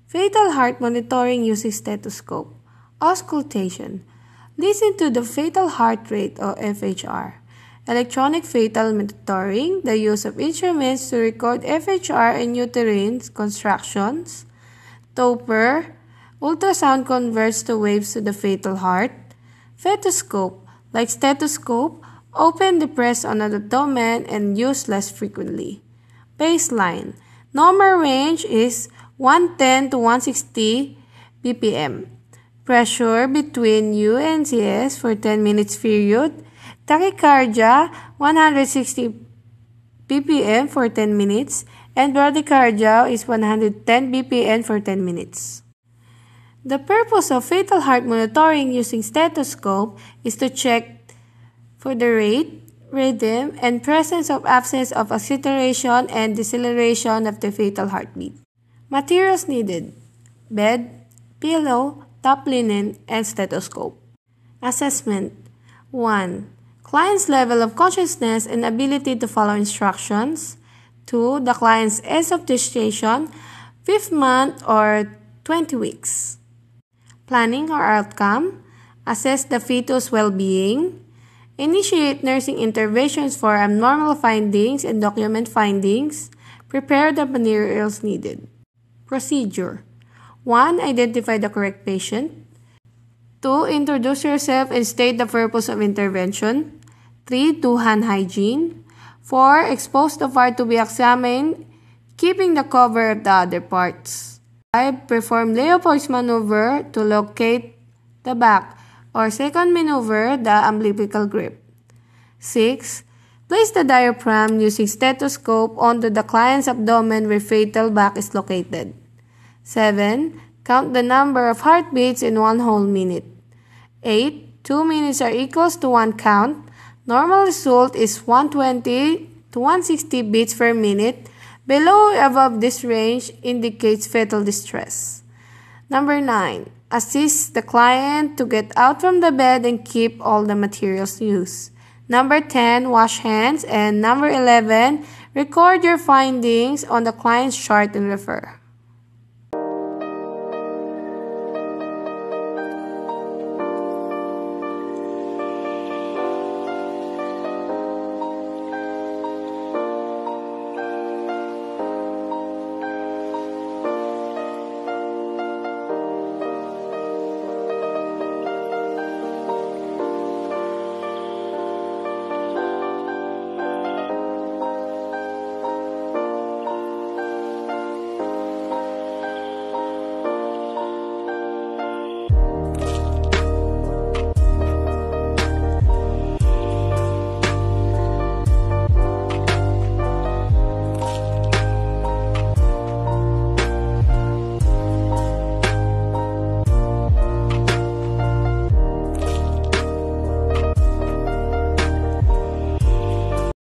Fetal heart monitoring using stethoscope. Auscultation. Listen to the fetal heart rate or FHR. Electronic fetal monitoring, the use of instruments to record FHR and uterine contractions. Doppler. Ultrasound converts the waves to the fetal heart. Fetoscope. Like stethoscope, open the press on the abdomen and use less frequently. Baseline. Normal range is 110 to 160 BPM. Pressure between U and CS for 10 minutes period. Tachycardia 160 BPM for 10 minutes. And bradycardia is 110 BPM for 10 minutes. The purpose of fetal heart monitoring using stethoscope is to check for the rate, rhythm, and presence of absence of acceleration and deceleration of the fetal heartbeat. Materials needed: bed, pillow, top linen, and stethoscope. Assessment. 1. Client's level of consciousness and ability to follow instructions. 2. The client's age of gestation, 5th month or 20 weeks. Planning or outcome. Assess the fetus well-being. Initiate nursing interventions for abnormal findings and document findings. Prepare the materials needed. Procedure. 1. Identify the correct patient. 2. Introduce yourself and state the purpose of intervention. 3. Do hand hygiene. 4. Expose the part to be examined, keeping the cover of the other parts. 5. Perform Leopold's maneuver to locate the back, or second maneuver, the umbilical grip. 6. Place the diaphragm using stethoscope onto the client's abdomen where fetal back is located. 7. Count the number of heartbeats in 1 whole minute. 8. 2 minutes are equals to 1 count. Normal result is 120 to 160 beats per minute. Below or above this range indicates fetal distress. Number 9. Assist the client to get out from the bed and keep all the materials used. Number 10. Wash hands. And number 11. Record your findings on the client's chart and refer.